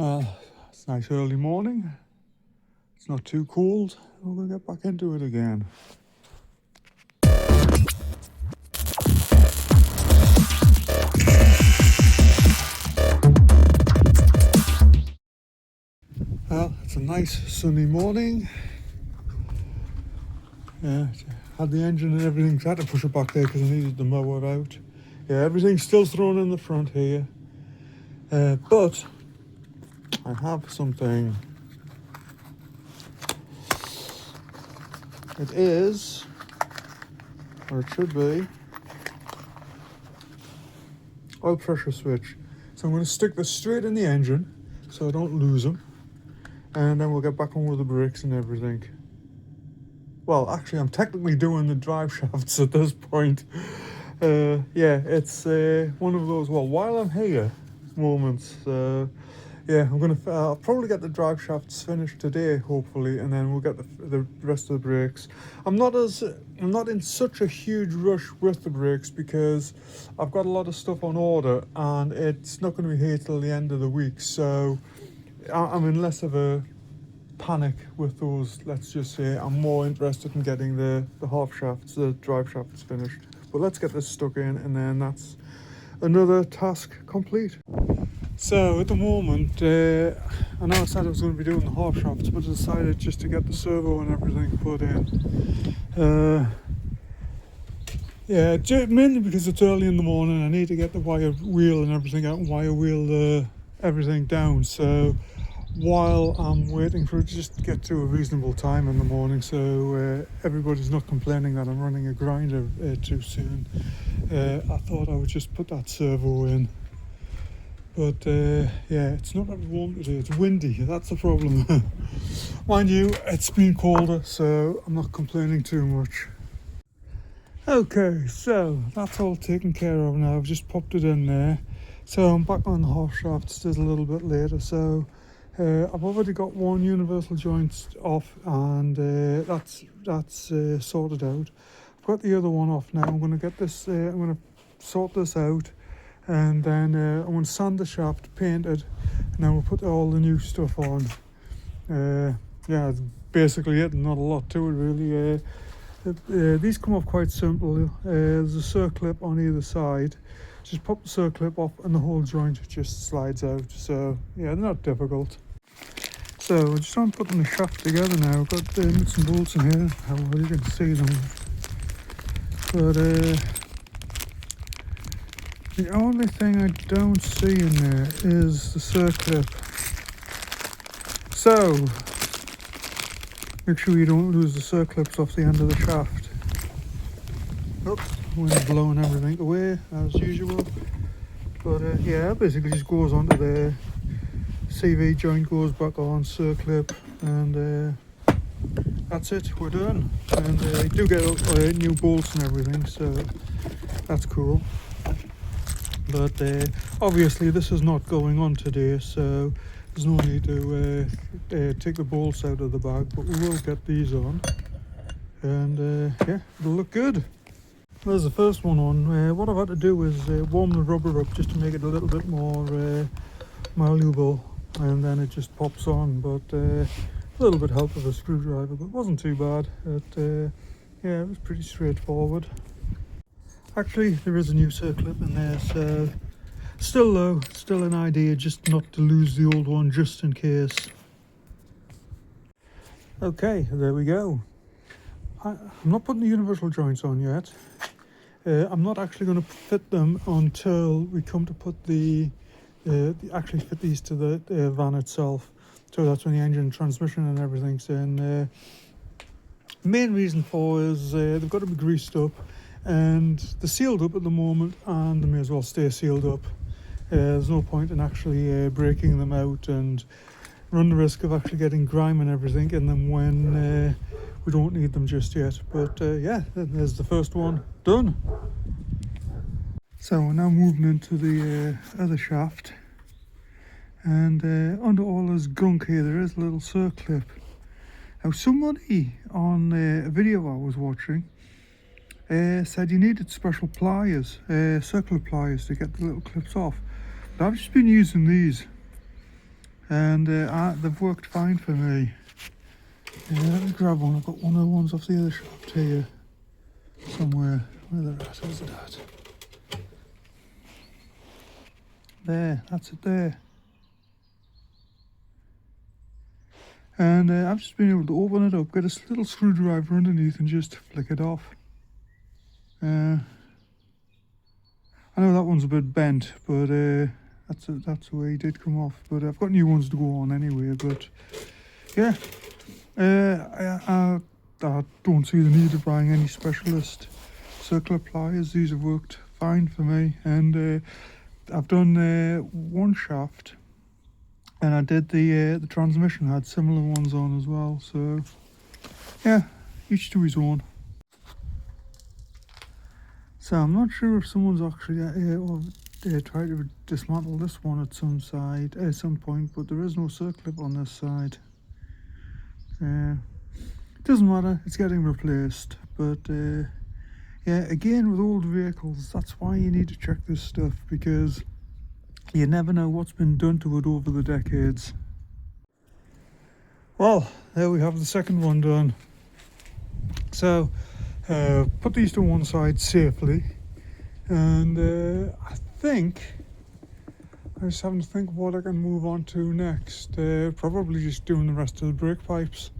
It's a nice early morning. It's not too cold. We're going to get back into it again. Well, it's a nice sunny morning. Yeah, had the engine and everything. I had to push it back there because I needed the mower out. Yeah, everything's still thrown in the front here. But I have something. It is, or it should be, oil pressure switch. So I'm going to stick this straight in the engine so I don't lose them. And then we'll get back on with the brakes and everything. Well, actually, I'm technically doing the drive shafts at this point. Yeah, it's one of those, well, while I'm here moments. Yeah, I'll probably get the drive shafts finished today, hopefully, and then we'll get the rest of the brakes. I'm not in such a huge rush with the brakes because I've got a lot of stuff on order and it's not going to be here till the end of the week. So I'm in less of a panic with those. Let's just say I'm more interested in getting the half shafts, the drive shafts finished. But let's get this stuck in, and then that's another task complete. So at the moment, I know I said I was going to be doing the half shafts, but I decided just to get the servo and everything put in. Yeah, mainly because it's early in the morning. I need to get the wire wheel and everything out and wire wheel everything down. So while I'm waiting for it to just get to a reasonable time in the morning, so everybody's not complaining that I'm running a grinder too soon, I thought I would just put that servo in. But yeah, it's not that warm today, it's windy, that's the problem. Mind you, it's been colder, so I'm not complaining too much. Okay, so that's all taken care of now. I've just popped it in there. So I'm back on the half shafts just a little bit later. So I've already got one universal joint off, and that's sorted out. I've got the other one off now. I'm going to get this, I'm going to sort this out, and then I'm going to sand the shaft, paint it, and then we'll put all the new stuff on. Yeah, that's basically it, not a lot to it really. These come off quite simple. There's a circlip on either side. Just pop the circlip off and the whole joint just slides out. So yeah, they're not difficult. So we're just on putting the shaft together now. I've got the nuts and bolts in here. How well you can see them. But the only thing I don't see in there is the circlip. So make sure you don't lose the circlips off the end of the shaft. Oops, wind blowing everything away as usual. But yeah, it basically just goes onto the CV joint, goes back on, circlip, and that's it, we're done. And you do get new bolts and everything, so that's cool. But obviously this is not going on today, so there's no need to take the bolts out of the bag, but we will get these on, and yeah, it'll look good. There's the first one on. What I've had to do is warm the rubber up just to make it a little bit more malleable, and then it just pops on. But a little bit help with a screwdriver, but it wasn't too bad. Yeah, it was pretty straightforward. Actually, there is a new circlip in there, so still low, still an idea just not to lose the old one just in case. Okay, there we go. I'm not putting the universal joints on yet. I'm not actually going to fit them until we come to put actually fit these to the van itself. So that's when the engine and transmission and everything's in. Main reason for is they've got to be greased up, and they're sealed up at the moment, and they may as well stay sealed up. There's no point in actually breaking them out and run the risk of actually getting grime and everything in them when we don't need them just yet. But yeah, there's the first one done. So we're now moving into the other shaft, and under all this gunk here there is a little circlip. Now somebody on a video I was watching said you needed special pliers, circular pliers, to get the little clips off. But I've just been using these. and they've worked fine for me. Let me grab one. I've got one of the ones off the other shaft here somewhere. Where they're at? Where's it at? There, that's it there. And I've just been able to open it up, get a little screwdriver underneath and just flick it off. I know that one's a bit bent, but that's the way it did come off. But I've got new ones to go on anyway. But yeah, I don't see the need of buying any specialist circular pliers. These have worked fine for me, and I've done one shaft, and I did the transmission had similar ones on as well. So yeah, each to his own. So I'm not sure if someone's actually tried to dismantle this one at some point, but there is no circlip on this side. It doesn't matter, it's getting replaced. But yeah, again with old vehicles, that's why you need to check this stuff, because you never know what's been done to it over the decades. Well, there we have the second one done. So put these to one side safely, and I think I'm just having to think what I can move on to next. Probably just doing the rest of the brake pipes.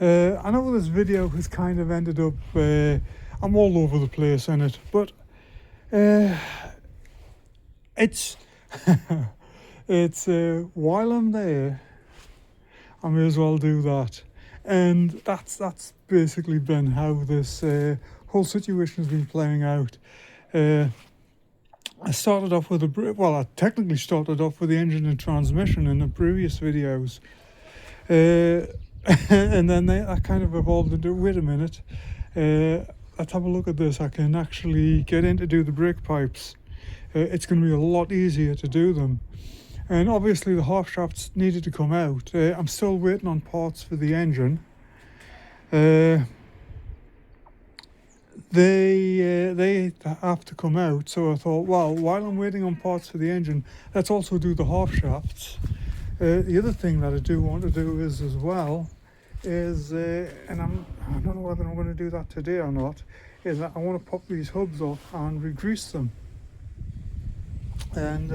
I know this video has kind of ended up, I'm all over the place in it, but it's it's while I'm there, I may as well do that. And that's basically been how this whole situation has been playing out. I started off with I technically started off with the engine and transmission in the previous videos, and then that kind of evolved into, wait a minute, let's have a look at this. I can actually get in to do the brake pipes. It's going to be a lot easier to do them. And obviously the half shafts needed to come out. I'm still waiting on parts for the engine. They have to come out, so I thought, well, while I'm waiting on parts for the engine, let's also do the half shafts. The other thing that I do want to do is and I don't know whether I'm going to do that today or not, is that I want to pop these hubs off and re-grease them. And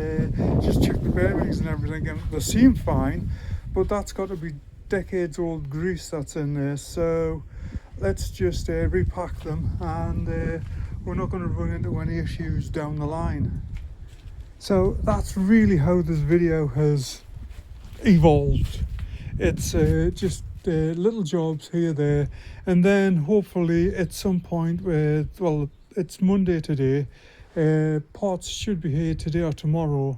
just check the bearings and everything, and they seem fine, but that's got to be decades old grease that's in there. So let's just repack them, and we're not going to run into any issues down the line. So that's really how this video has evolved. It's just little jobs here, there, and then hopefully at some point, well, it's Monday today, parts should be here today or tomorrow.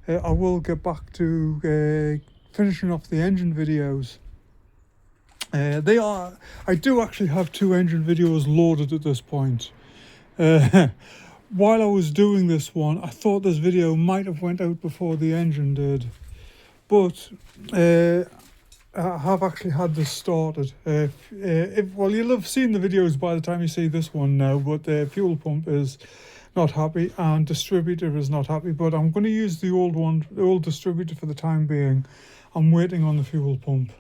I will get back to finishing off the engine videos. I do actually have 2 engine videos loaded at this point. While I was doing this one, I thought this video might have went out before the engine did, but I have actually had this started. Well, you'll have seen the videos by the time you see this one now, but the fuel pump is not happy and distributor is not happy, but I'm going to use the old distributor for the time being. I'm waiting on the fuel pump.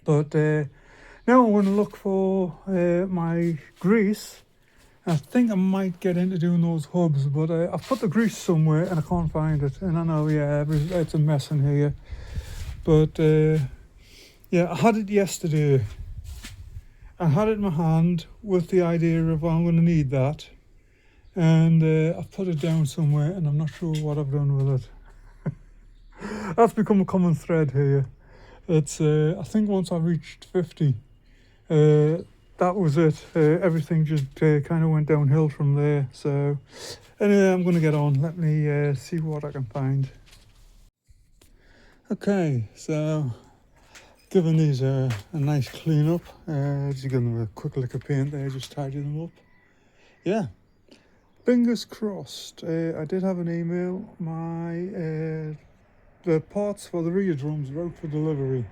But now I'm going to look for my grease. I think I might get into doing those hubs, but I've put the grease somewhere and I can't find it. And I know, yeah, it's a mess in here. But yeah, I had it yesterday. I had it in my hand with the idea of, well, I'm going to need that. And I've put it down somewhere and I'm not sure what I've done with it. That's become a common thread here. It's I think once I reached 50, that was it. Everything just kind of went downhill from there. So anyway, I'm going to get on. Let me see what I can find. Okay, so giving these a nice clean up. Just giving them a quick lick of paint there, just tidy them up. Yeah, fingers crossed. I did have an email. The parts for the rear drums are out for delivery.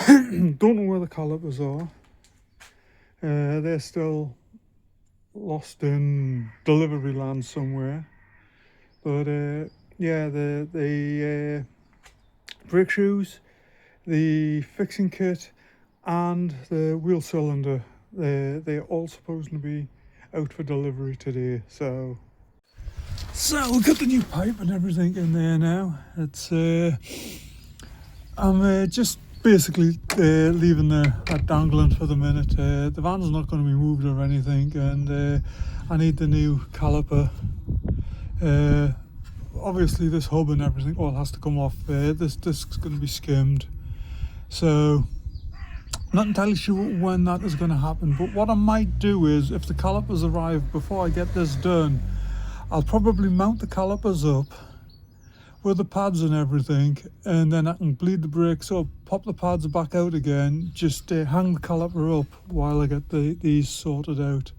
Don't know where the calipers are. They're still lost in delivery land somewhere. But yeah, the brake shoes, the fixing kit, and the wheel cylinder. They're all supposed to be out for delivery today. So we've got the new pipe and everything in there now. It's I'm just basically leaving that dangling for the minute. The van's not going to be moved or anything, and I need the new caliper. Obviously this hub and everything all has to come off. This disc's going to be skimmed, so not entirely sure when that is going to happen. But what I might do is, if the calipers arrive before I get this done, I'll probably mount the calipers up with the pads and everything, and then I can bleed the brakes up, pop the pads back out again, just hang the caliper up while I get these sorted out.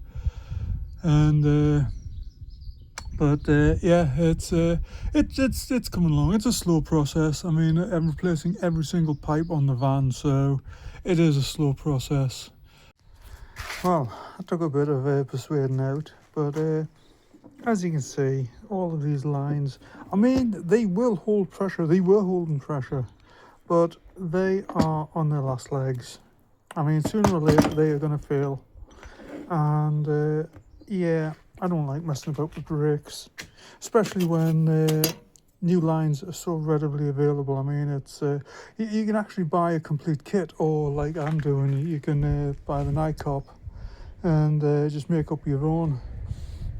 And yeah, it's coming along. It's a slow process. I mean, I'm replacing every single pipe on the van, so it is a slow process. Well, I took a bit of persuading out, but as you can see, all of these lines, I mean, they will hold pressure. They were holding pressure, but they are on their last legs. I mean, sooner or later they are going to fail, and yeah, I don't like messing about with brakes, especially when new lines are so readily available. I mean, it's you can actually buy a complete kit, or like I'm doing, you can buy the NICOP and just make up your own.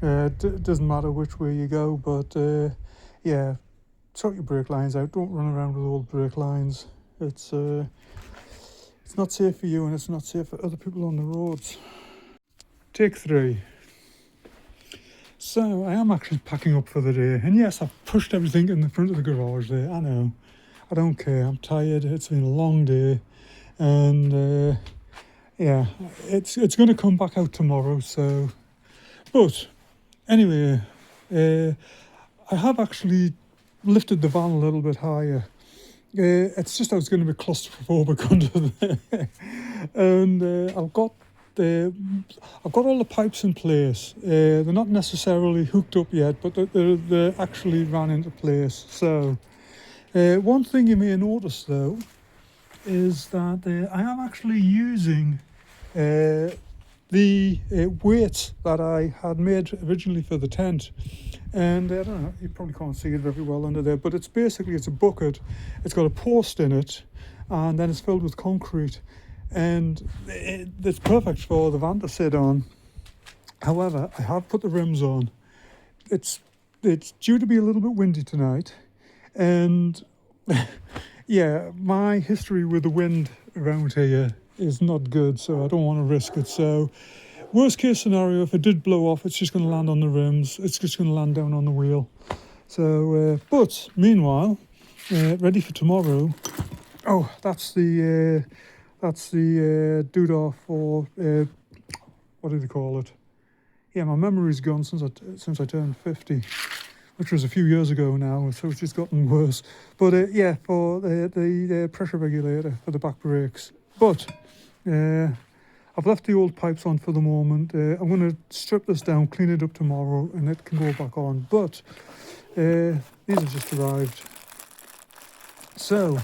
It doesn't matter which way you go, but yeah, sort your brake lines out. Don't run around with old brake lines. It's not safe for you, and it's not safe for other people on the roads. Take 3. So I am actually packing up for the day, and yes, I've pushed everything in the front of the garage there. I know, I don't care. I'm tired. It's been a long day, and yeah, it's going to come back out tomorrow. So, but anyway, I have actually lifted the van a little bit higher. It's just I was going to be claustrophobic under there, and I've got all the pipes in place. They're not necessarily hooked up yet, but they're actually ran into place. So one thing you may notice though is that I am actually using the weights that I had made originally for the tent. And I don't know, you probably can't see it very well under there, but it's a bucket. It's got a post in it, and then it's filled with concrete. And it's perfect for the van to sit on. However, I have put the rims on. It's due to be a little bit windy tonight, and yeah, my history with the wind around here is not good, so I don't want to risk it. So worst case scenario, if it did blow off, it's just going to land on the rims. It's just going to land down on the wheel. So, but meanwhile, ready for tomorrow. Oh, that's the doodah for what do they call it? Yeah, my memory's gone since I turned 50, which was a few years ago now, so it's just gotten worse. But yeah, for the pressure regulator for the back brakes. But I've left the old pipes on for the moment. I'm going to strip this down, clean it up tomorrow, and it can go back on. But these have just arrived. So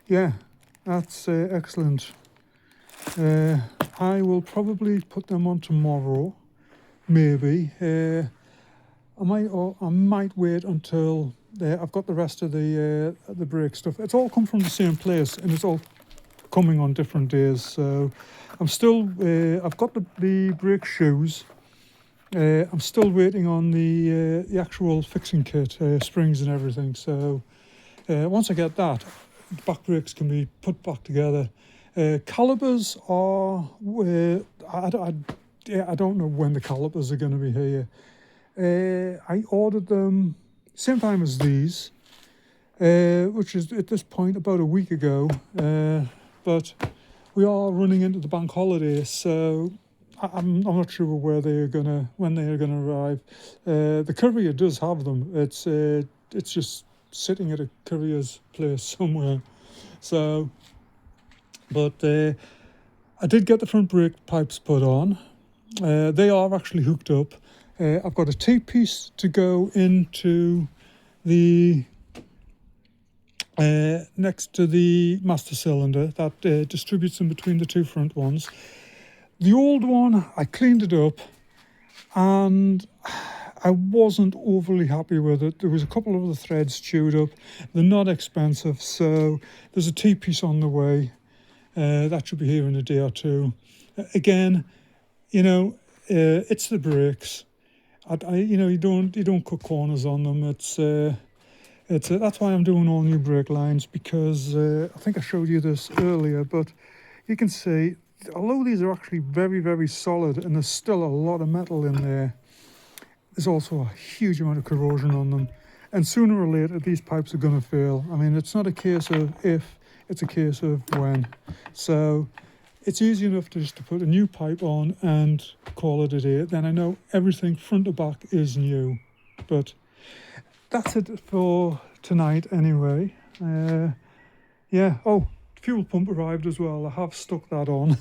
yeah, that's excellent. I will probably put them on tomorrow, maybe. I might wait until I've got the rest of the brake stuff. It's all come from the same place, and it's all coming on different days. So I'm still. I've got the brake shoes. I'm still waiting on the actual fixing kit, springs and everything. So once I get that, the back brakes can be put back together. Calipers are. I don't know when the calipers are going to be here. I ordered them same time as these, which is at this point about a week ago. But we are running into the bank holiday, so I'm not sure when they are gonna arrive. The courier does have them. It's just sitting at a courier's place somewhere. So, but I did get the front brake pipes put on. They are actually hooked up. I've got a T-piece to go into the next to the master cylinder that distributes them between the two front ones. The old one, I cleaned it up and I wasn't overly happy with it. There was a couple of the threads chewed up. They're not expensive, so there's a T-piece on the way. That should be here in a day or two. Again, you know, it's the brakes. You don't cut corners on them. That's why I'm doing all new brake lines, because I think I showed you this earlier, but you can see, although these are actually very, very solid and there's still a lot of metal in there, there's also a huge amount of corrosion on them. And sooner or later, these pipes are going to fail. I mean, it's not a case of if, it's a case of when. So it's easy enough to put a new pipe on and call it a day. Then I know everything front to back is new. But that's it for tonight anyway. Yeah, oh, fuel pump arrived as well. I have stuck that on.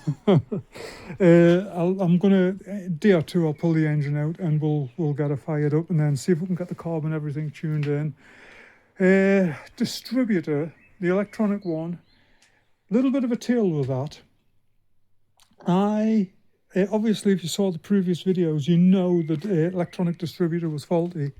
I'm gonna, day or two, I'll pull the engine out and we'll get it fired up and then see if we can get the carb and everything tuned in. Distributor, the electronic one, a little bit of a tale with that. Obviously, if you saw the previous videos, you know that the electronic distributor was faulty.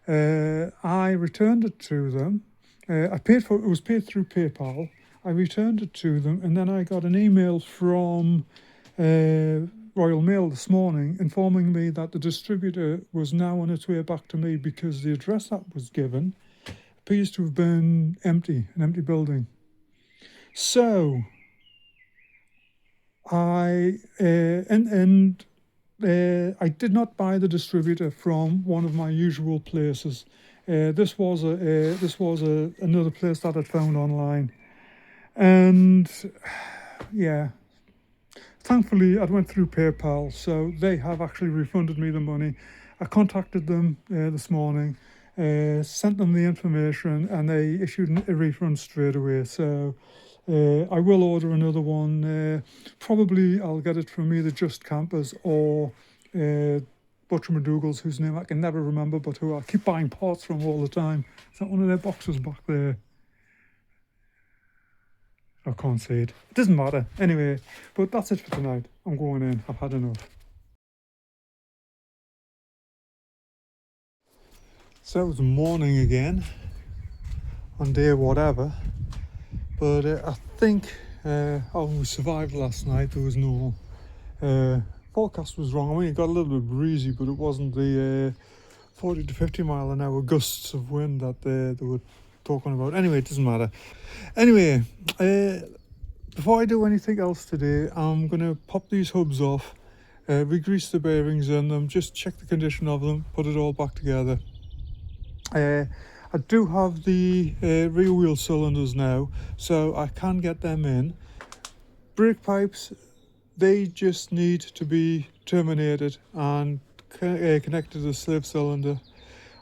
I returned it to them. It was paid through PayPal. I returned it to them, and then I got an email from Royal Mail this morning informing me that the distributor was now on its way back to me because the address that was given appears to have been empty, an empty building. So I did not buy the distributor from one of my usual places. This was another place that I'd found online, and yeah, thankfully I went through PayPal, so they have actually refunded me the money. I contacted them this morning, sent them the information, and they issued a refund straight away. So I will order another one. Probably I'll get it from either Just Campers or Butcher McDougall's, whose name I can never remember, but who I keep buying parts from all the time. Is that one of their boxes back there? I can't see it. It doesn't matter. Anyway, but that's it for tonight. I'm going in. I've had enough. So it's morning again on day whatever. But I think we survived last night. There was no forecast was wrong. I mean, it got a little bit breezy, but it wasn't the 40 to 50 mile an hour gusts of wind that they were talking about. Anyway, it doesn't matter. Anyway, before I do anything else today, I'm going to pop these hubs off, re-grease the bearings in them, just check the condition of them, put it all back together. I do have the rear wheel cylinders now, so I can get them in. Brake pipes, they just need to be terminated and connected to the slave cylinder.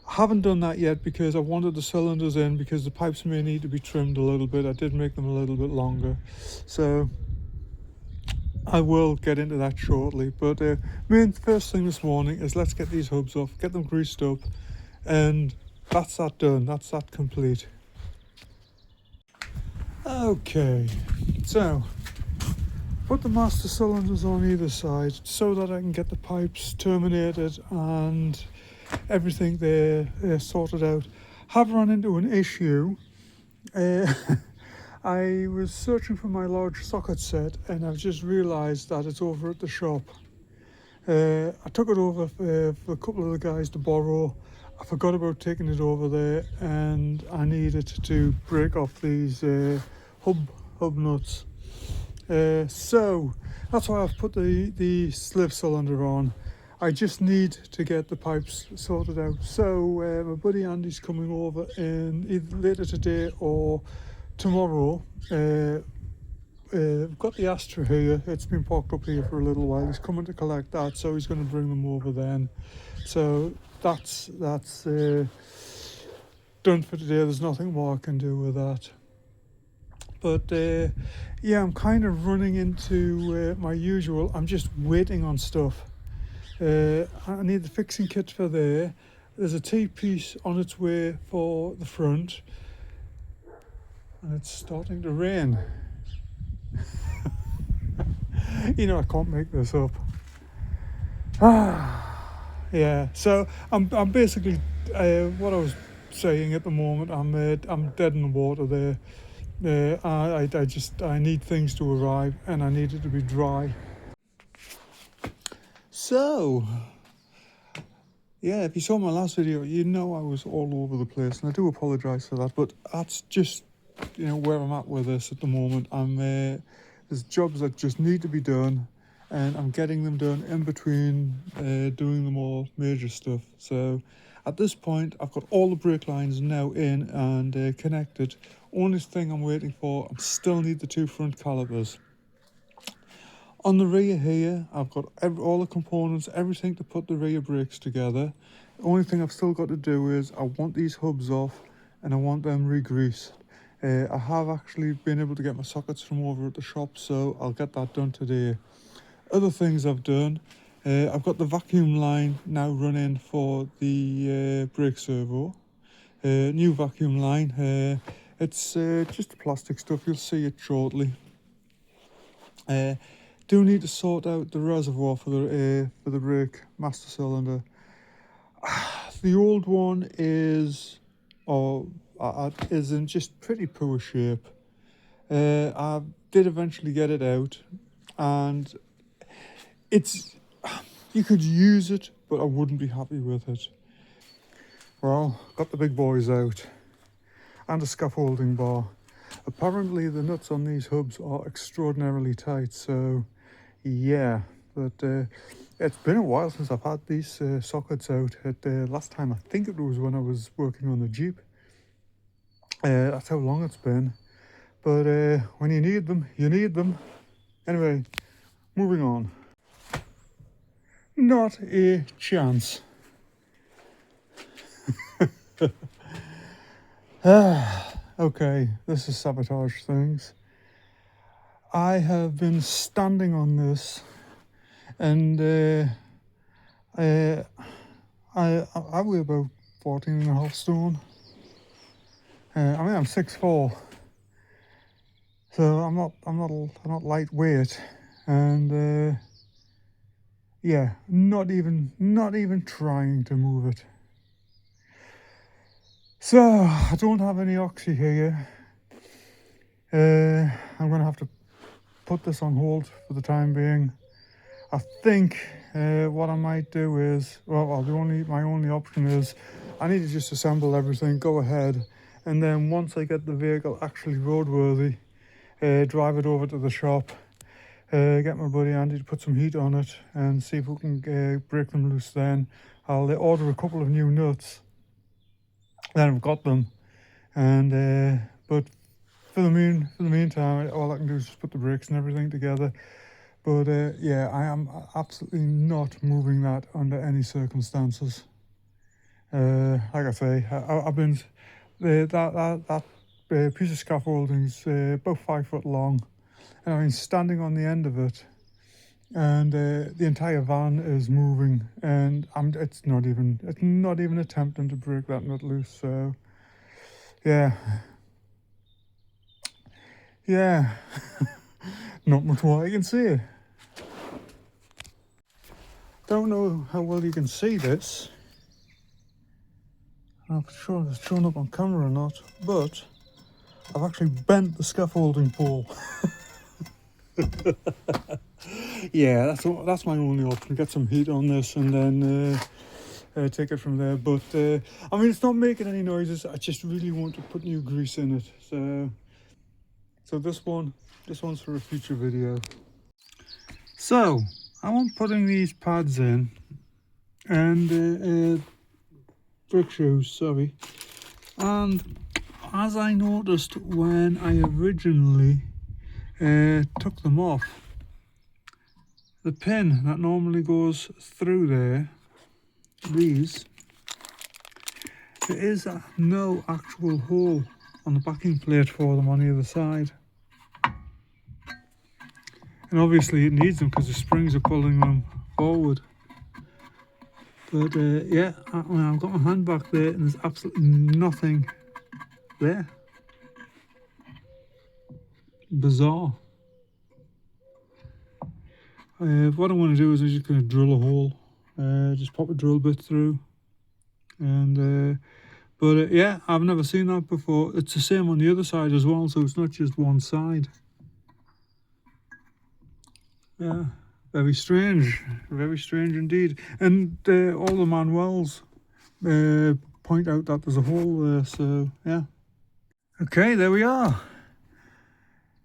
I haven't done that yet because I wanted the cylinders in because the pipes may need to be trimmed a little bit. I did make them a little bit longer, so I will get into that shortly. But main first thing this morning is let's get these hubs off, get them greased up, and that's that done, that's that complete. Okay, so put the master cylinders on either side so that I can get the pipes terminated and everything there sorted out. Have run into an issue. I was searching for my large socket set and I've just realised that it's over at the shop. I took it over for a couple of the guys to borrow. I forgot about taking it over there, and I needed to break off these hub nuts. So that's why I've put the slave cylinder on. I just need to get the pipes sorted out. So my buddy Andy's coming over in either later today or tomorrow. We've got the Astra here. It's been parked up here for a little while. He's coming to collect that, so he's going to bring them over then. So that's done for today. There's nothing more I can do with that. But yeah, I'm kind of running into my usual. I'm just waiting on stuff. I need the fixing kit for there. there's a T-piece on its way for the front, and it's starting to rain. You know, I can't make this up. Yeah, so I'm basically what I was saying at the moment. I'm dead in the water there. I need things to arrive, and I need it to be dry. So yeah, if you saw my last video, you know I was all over the place, and I do apologise for that. But that's just, you know, where I'm at with this at the moment. There's jobs that just need to be done, and I'm getting them done in between doing the more major stuff. So at this point, I've got all the brake lines now in and connected. Only thing I'm waiting for, I still need the 2 front calipers. On the rear here, I've got all the components, everything to put the rear brakes together. The only thing I've still got to do is I want these hubs off and I want them re-greased. I have actually been able to get my sockets from over at the shop, so I'll get that done today. Other things I've done, I've got the vacuum line now running for the brake servo. New vacuum line, it's just plastic stuff, you'll see it shortly. Do need to sort out the reservoir for the brake master cylinder. The old one is in just pretty poor shape. I did eventually get it out, and you could use it, but I wouldn't be happy with it. Well, got the big boys out and a scaffolding bar. Apparently the nuts on these hubs are extraordinarily tight, so yeah, but it's been a while since I've had these sockets out. Last time I think it was when I was working on the Jeep. That's how long it's been. But when you need them, you need them. Anyway, moving on. Not a chance. Okay, this is sabotage things. I have been standing on this, and I weigh about 14.5 stone. I mean, I'm 6'4", so I'm not lightweight, and yeah, not even trying to move it. So I don't have any oxy here. I'm gonna have to put this on hold for the time being. I think what I might do is, well, my only option is I need to just assemble everything, go ahead, and then once I get the vehicle actually roadworthy, drive it over to the shop, get my buddy Andy to put some heat on it and see if we can break them loose. Then I'll order a couple of new nuts. Then I've got them, and but for the meantime, all I can do is just put the brakes and everything together. But yeah, I am absolutely not moving that under any circumstances. Like I say, I've been that piece of scaffolding's about 5 foot long, and I've been standing on the end of it, and the entire van is moving, and it's not even attempting to break that nut loose. So yeah, not much more I can say. Don't know how well you can see this. I'm not sure if it's shown up on camera or not, but I've actually bent the scaffolding pole. Yeah, that's my only option. Get some heat on this and then take it from there. But I mean, it's not making any noises. I just really want to put new grease in it. So this one's for a future video. So I'm putting these pads in, and brake shoes, sorry. And as I noticed when I originally took them off, the pin that normally goes through there, there is no actual hole on the backing plate for them on either side. And obviously it needs them because the springs are pulling them forward. But yeah, I've got my hand back there and there's absolutely nothing there. Bizarre. What I want to do is I'm just going to drill a hole, just pop a drill bit through, and but yeah, I've never seen that before. It's the same on the other side as well, so it's not just one side. Yeah, very strange indeed. And all the manuals point out that there's a hole there, so yeah. Okay, there we are.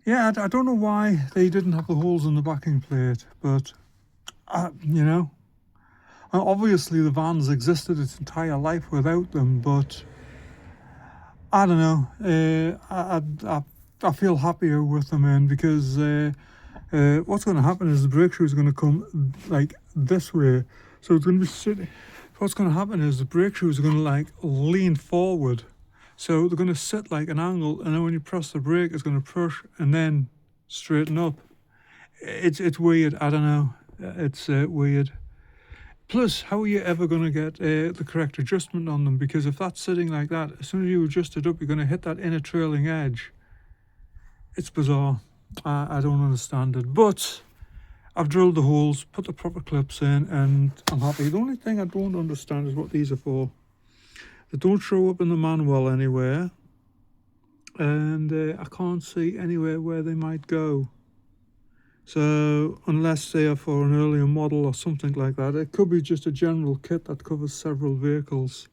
Yeah, I don't know why they didn't have the holes in the backing plate, but you know, obviously the van's existed its entire life without them, but I don't know. I feel happier with them in, because what's going to happen is the brake shoe is going to come like this way, so it's going to be sitting. What's going to happen is the brake shoes are going to like lean forward. So they're going to sit like an angle, and then when you press the brake, it's going to push and then straighten up. It's weird. I don't know. It's weird. Plus, how are you ever going to get the correct adjustment on them? Because if that's sitting like that, as soon as you adjust it up, you're going to hit that inner trailing edge. It's bizarre. I don't understand it. But I've drilled the holes, put the proper clips in, and I'm happy. The only thing I don't understand is what these are for. They don't show up in the manual anywhere, and I can't see anywhere where they might go. So unless they are for an earlier model or something like that, it could be just a general kit that covers several vehicles.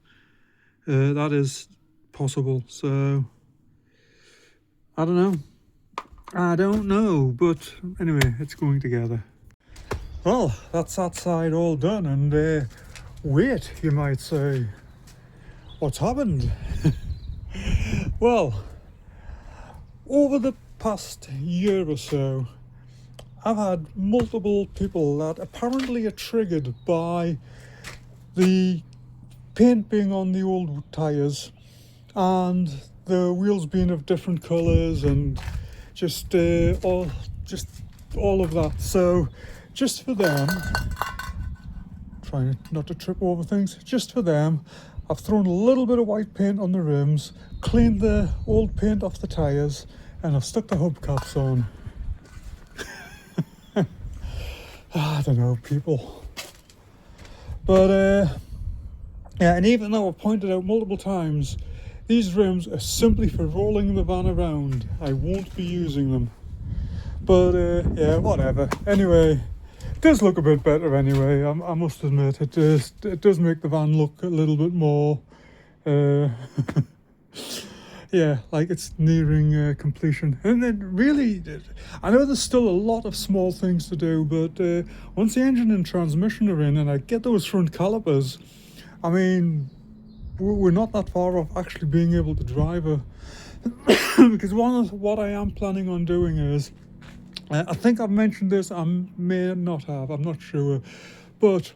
That is possible. So I don't know, but anyway, it's going together. Well, that's that side all done, and wait, you might say. What's happened? Well, over the past year or so, I've had multiple people that apparently are triggered by the paint being on the old tyres and the wheels being of different colours and just all of that. So just for them, trying not to trip over things, just for them, I've thrown a little bit of white paint on the rims, cleaned the old paint off the tyres, and I've stuck the hubcaps on. I don't know, people. But yeah, and even though I've pointed out multiple times, these rims are simply for rolling the van around. I won't be using them. But yeah, whatever. Anyway, it does look a bit better anyway, I must admit. It does make the van look a little bit more, yeah, like it's nearing completion. And then really, I know there's still a lot of small things to do, but once the engine and transmission are in and I get those front calipers, I mean, we're not that far off actually being able to drive her. Because what I am planning on doing is, I think I've mentioned this, I may not have, I'm not sure, but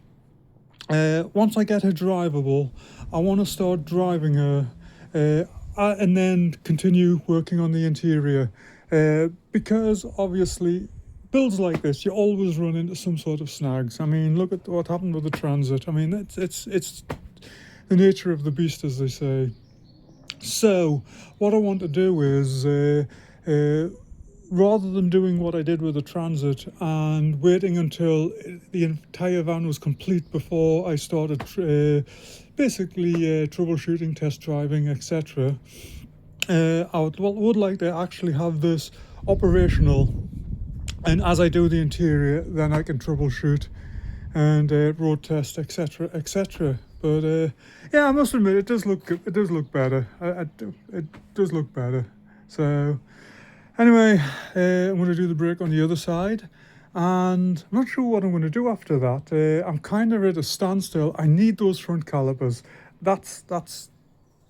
once I get her drivable, I want to start driving her and then continue working on the interior, because obviously builds like this, you always run into some sort of snags. I mean, look at what happened with the Transit. I mean, it's the nature of the beast, as they say. So what I want to do is rather than doing what I did with the Transit and waiting until the entire van was complete before I started basically troubleshooting, test driving, etc., I would like to actually have this operational, and as I do the interior, then I can troubleshoot and road test, etc., etc. But yeah, I must admit, it does look better. It does look better. So anyway, I'm going to do the brake on the other side, and I'm not sure what I'm going to do after that. I'm kind of at a standstill. I need those front calipers. That's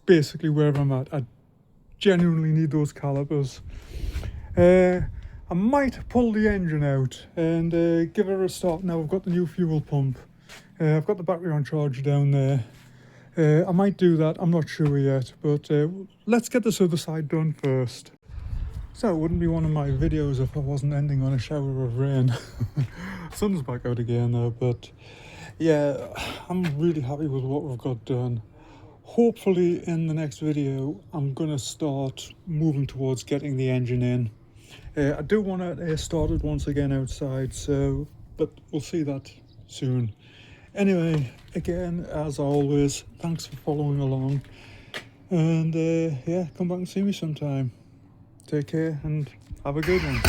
basically where I'm at. I genuinely need those calipers. I might pull the engine out and give her a start. Now I've got the new fuel pump. I've got the battery on charge down there. I might do that, I'm not sure yet, but let's get this other side done first. So it wouldn't be one of my videos if I wasn't ending on a shower of rain. Sun's back out again though, but yeah, I'm really happy with what we've got done. Hopefully in the next video I'm gonna start moving towards getting the engine in. I do want to start it once again outside, so but we'll see that soon. Anyway, again, as always, thanks for following along, and yeah, come back and see me sometime. Take care and have a good one.